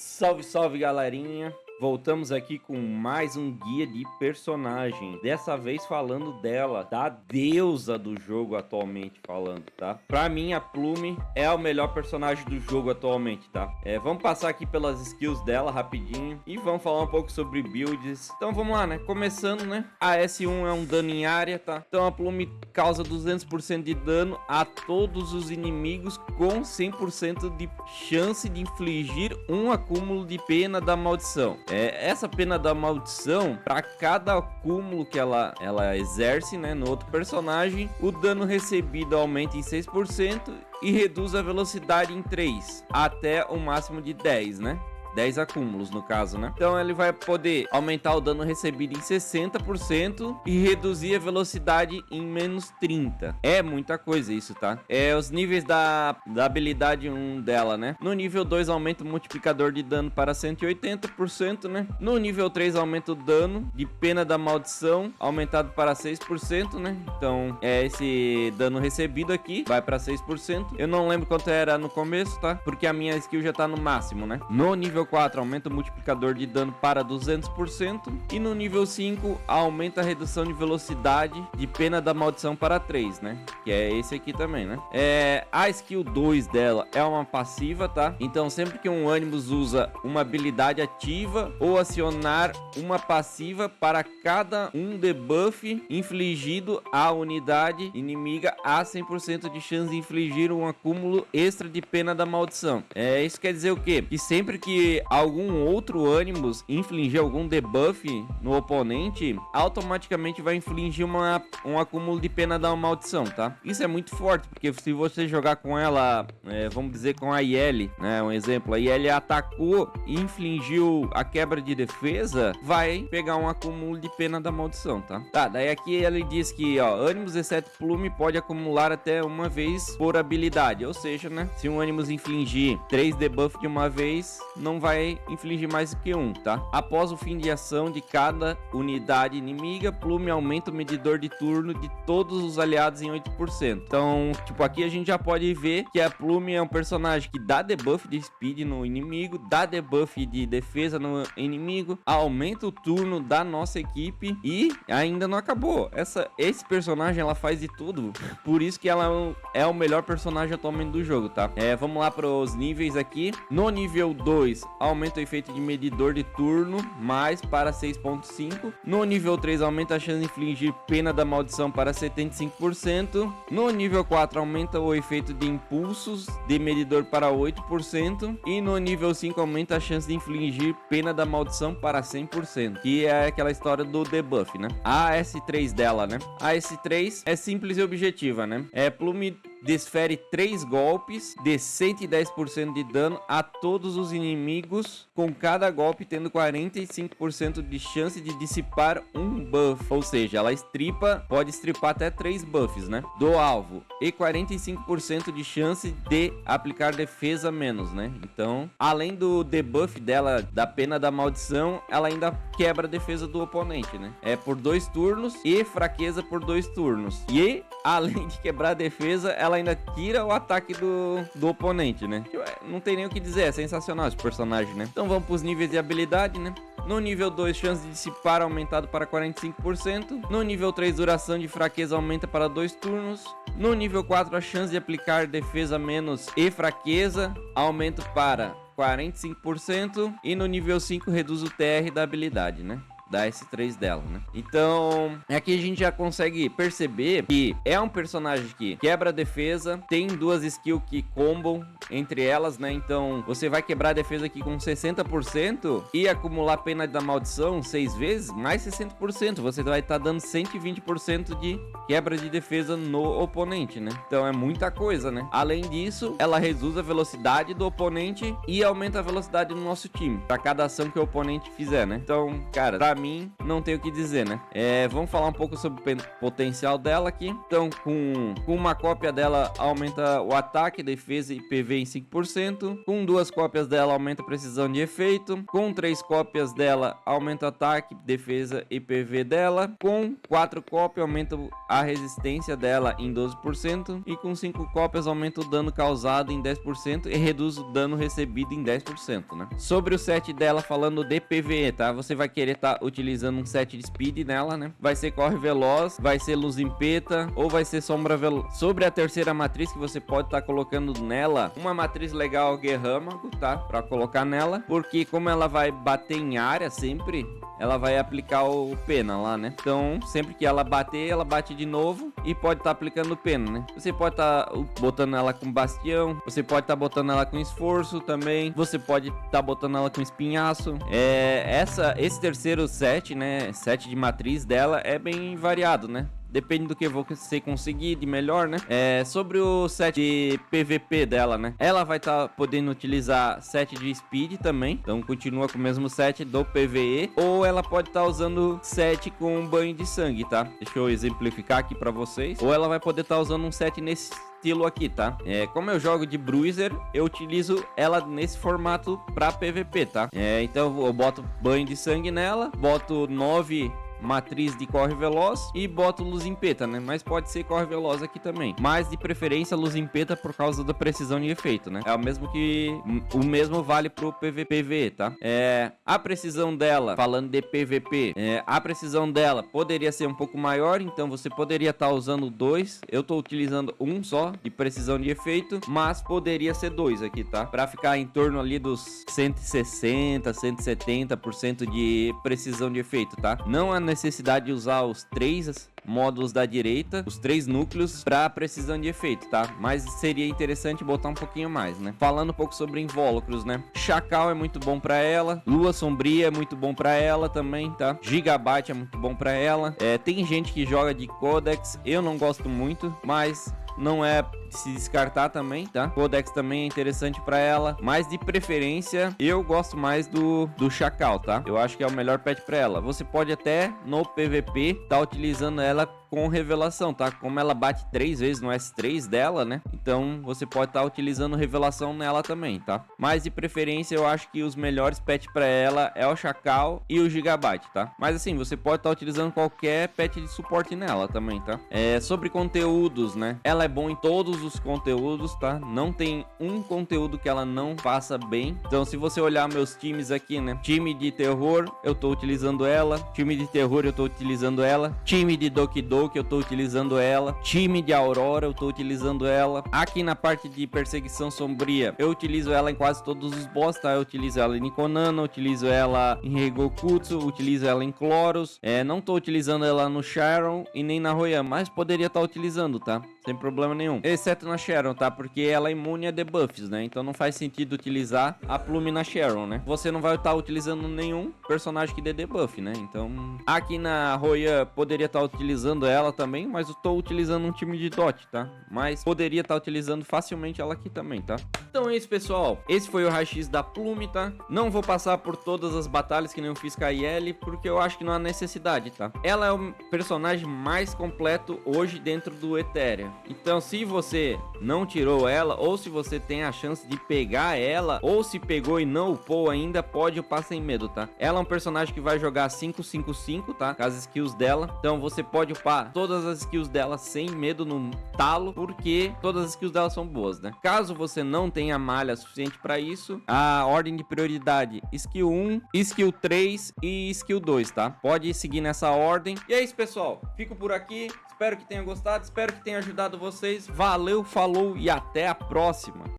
Salve, salve, galerinha! Voltamos aqui com mais um guia de personagem. Dessa vez falando dela, da deusa do jogo atualmente falando, tá? Pra mim, a Plume é o melhor personagem do jogo atualmente, tá? Vamos passar aqui pelas skills dela rapidinho e vamos falar um pouco sobre builds. Então vamos lá, né? Começando, né? A S1 é um dano em área, tá? Então a Plume causa 200% de dano a todos os inimigos com 100% de chance de infligir um acúmulo de pena da maldição. Essa pena da maldição, para cada acúmulo que ela exerce, né, no outro personagem, o dano recebido aumenta em 6% e reduz a velocidade em 3, até o máximo de 10, né? 10 acúmulos no caso, né? Então ele vai poder aumentar o dano recebido em 60% e reduzir a velocidade em menos 30. É muita coisa isso, tá? Os níveis da habilidade 1 dela, né? No nível 2 aumenta o multiplicador de dano para 180%, né? No nível 3 aumenta o dano de pena da maldição, aumentado para 6%, né? Então esse dano recebido aqui vai para 6%. Eu não lembro quanto era no começo, tá? Porque a minha skill já tá no máximo, né? No nível 4 aumenta o multiplicador de dano para 200% e no nível 5 aumenta a redução de velocidade de pena da maldição para 3, né? Que é esse aqui também, né? A skill 2 dela é uma passiva, tá? Então sempre que um Animus usa uma habilidade ativa ou acionar uma passiva, para cada um debuff infligido à unidade inimiga, há 100% de chance de infligir um acúmulo extra de pena da maldição. Isso quer dizer o quê? Que sempre que algum outro Animus infligir algum debuff no oponente, automaticamente vai infligir um acúmulo de pena da maldição, tá? Isso é muito forte, porque se você jogar com ela, vamos dizer com a IL, né? Um exemplo, a IL atacou e infligiu a quebra de defesa, vai pegar um acúmulo de pena da maldição, tá? Daí aqui ele diz que, ó, Animus exceto Plume pode acumular até uma vez por habilidade, ou seja, né? Se um Animus infligir 3 debuffs de uma vez, não vai infligir mais do que um, tá? Após o fim de ação de cada unidade inimiga, Plume aumenta o medidor de turno de todos os aliados em 8%. Então, tipo, aqui a gente já pode ver que a Plume é um personagem que dá debuff de speed no inimigo, dá debuff de defesa no inimigo, aumenta o turno da nossa equipe e ainda não acabou. Esse personagem, ela faz de tudo, por isso que ela é o melhor personagem atualmente do jogo, tá? Vamos lá para os níveis aqui. No nível 2, aumenta o efeito de medidor de turno mais para 6.5. No nível 3 aumenta a chance de infligir pena da maldição para 75%. No nível 4 aumenta o efeito de impulsos de medidor para 8%. E no nível 5 aumenta a chance de infligir pena da maldição para 100%, que é aquela história do debuff, né? A S3 dela, né? A S3 é simples e objetiva, né? Plume desfere 3 golpes de 110% de dano a todos os inimigos, com cada golpe tendo 45% de chance de dissipar um buff, ou seja, ela pode estripar até 3 buffs, né, do alvo, e 45% de chance de aplicar defesa menos, né? Então, além do debuff dela da pena da maldição, ela ainda quebra a defesa do oponente, né? Por 2 turnos e fraqueza por 2 turnos. E além de quebrar a defesa, ela ainda tira o ataque do oponente, né? Não tem nem o que dizer, é sensacional esse personagem, né? Então vamos para os níveis de habilidade, né? No nível 2, chance de dissipar aumentado para 45%. No nível 3, duração de fraqueza aumenta para 2 turnos. No nível 4, a chance de aplicar defesa menos e fraqueza aumenta para 45%. E no nível 5, reduz o TR da habilidade, né? Da S3 dela, né? Então, aqui a gente já consegue perceber que é um personagem que quebra a defesa, tem 2 skills que combam entre elas, né? Então, você vai quebrar a defesa aqui com 60% e acumular pena da maldição 6 vezes, mais 60%. Você vai estar dando 120% de quebra de defesa no oponente, né? Então, é muita coisa, né? Além disso, ela reduz a velocidade do oponente e aumenta a velocidade do nosso time, para cada ação que o oponente fizer, né? Então, cara, pra mim, não tenho o que dizer, né? Vamos falar um pouco sobre o potencial dela aqui. Então, com uma cópia dela, aumenta o ataque, defesa e PV em 5%. Com 2 cópias dela, aumenta a precisão de efeito. Com 3 cópias dela, aumenta o ataque, defesa e PV dela. Com 4 cópias, aumenta a resistência dela em 12%. E com 5 cópias, aumenta o dano causado em 10% e reduz o dano recebido em 10%, né? Sobre o set dela, falando de PVE, tá? Você vai querer estar utilizando um set de speed nela, né? Vai ser corre veloz, vai ser luz impeta ou vai ser sombra veloz. Sobre a terceira matriz que você pode estar colocando nela, uma matriz legal guerrâmago, tá? Pra colocar nela, porque como ela vai bater em área sempre, ela vai aplicar o pena lá, né? Então, sempre que ela bater, ela bate de novo e pode estar aplicando pena, né? Você pode estar botando ela com bastião, você pode estar botando ela com esforço também, você pode estar botando ela com espinhaço. Esse terceiro set, né? Set de matriz dela é bem variado, né? Depende do que você conseguir de melhor, né? Sobre o set de PVP dela, né? Ela vai estar podendo utilizar set de speed também. Então continua com o mesmo set do PVE. Ou ela pode estar usando set com banho de sangue, tá? Deixa eu exemplificar aqui pra vocês. Ou ela vai poder estar usando um set nesse estilo aqui, tá? Como eu jogo de bruiser, eu utilizo ela nesse formato pra PVP, tá? Então eu boto banho de sangue nela, boto 9 matriz de corre veloz e boto luz impeta, né? Mas pode ser corre veloz aqui também. Mas de preferência luz impeta por causa da precisão de efeito, né? O mesmo vale pro PVE, tá? A precisão dela, falando de PVP, a precisão dela poderia ser um pouco maior, então você poderia estar usando 2. Eu tô utilizando um só de precisão de efeito, mas poderia ser 2 aqui, tá? Pra ficar em torno ali dos 160, 170% de precisão de efeito, tá? Não há necessidade de usar os 3 módulos da direita, os 3 núcleos para precisão de efeito, tá? Mas seria interessante botar um pouquinho mais, né? Falando um pouco sobre invólucros, né? Chacal é muito bom para ela, Lua Sombria é muito bom para ela também, tá? Gigabyte é muito bom para ela. Tem gente que joga de Codex, eu não gosto muito, mas não é de se descartar também, tá? Codex também é interessante pra ela, mas de preferência eu gosto mais do Chacal, tá? Eu acho que é o melhor pet pra ela. Você pode até no PVP tá utilizando ela com revelação, tá? Como ela bate 3 vezes no S3 dela, né? Então você pode estar utilizando revelação nela também, tá? Mas de preferência eu acho que os melhores pets pra ela é o Chacal e o Gigabyte, tá? Mas assim, você pode estar utilizando qualquer pet de suporte nela também, tá? Sobre conteúdos, né? Ela é bom em todos os conteúdos, tá? Não tem um conteúdo que ela não faça bem. Então se você olhar meus times aqui, né? Time de terror, eu tô utilizando ela. Time de terror, eu tô utilizando ela. Time de Doki Doki, eu tô utilizando ela. Time de Aurora, eu tô utilizando ela. Aqui na parte de perseguição sombria, eu utilizo ela em quase todos os boss, tá? Eu utilizo ela em Nikonana, utilizo ela em Reigokutsu, utilizo ela em Chloros. Não tô utilizando ela no Sharon e nem na Royan, mas poderia estar utilizando, tá? Sem problema nenhum. Exceto na Sharon, tá? Porque ela é imune a debuffs, né? Então não faz sentido utilizar a Plume na Sharon, né? Você não vai estar utilizando nenhum personagem que dê debuff, né? Então, aqui na Royan poderia estar utilizando ela também, mas eu tô utilizando um time de Dot, tá? Mas poderia estar utilizando facilmente ela aqui também, tá? Então é isso, pessoal. Esse foi o raio-x da Plume, tá? Não vou passar por todas as batalhas que nem eu fiz com a IL, porque eu acho que não há necessidade, tá? Ela é o personagem mais completo hoje dentro do Ethereum. Então, se você não tirou ela, ou se você tem a chance de pegar ela, ou se pegou e não upou ainda, pode upar sem medo, tá? Ela é um personagem que vai jogar 5-5-5, tá? Com as skills dela. Então, você pode upar todas as skills dela sem medo no talo, porque todas as skills dela são boas, né? Caso você não tenha malha suficiente para isso, a ordem de prioridade: skill 1, skill 3 e skill 2, tá? Pode seguir nessa ordem. E é isso, pessoal. Fico por aqui. Espero que tenha gostado, espero que tenha ajudado vocês. Valeu, falou e até a próxima.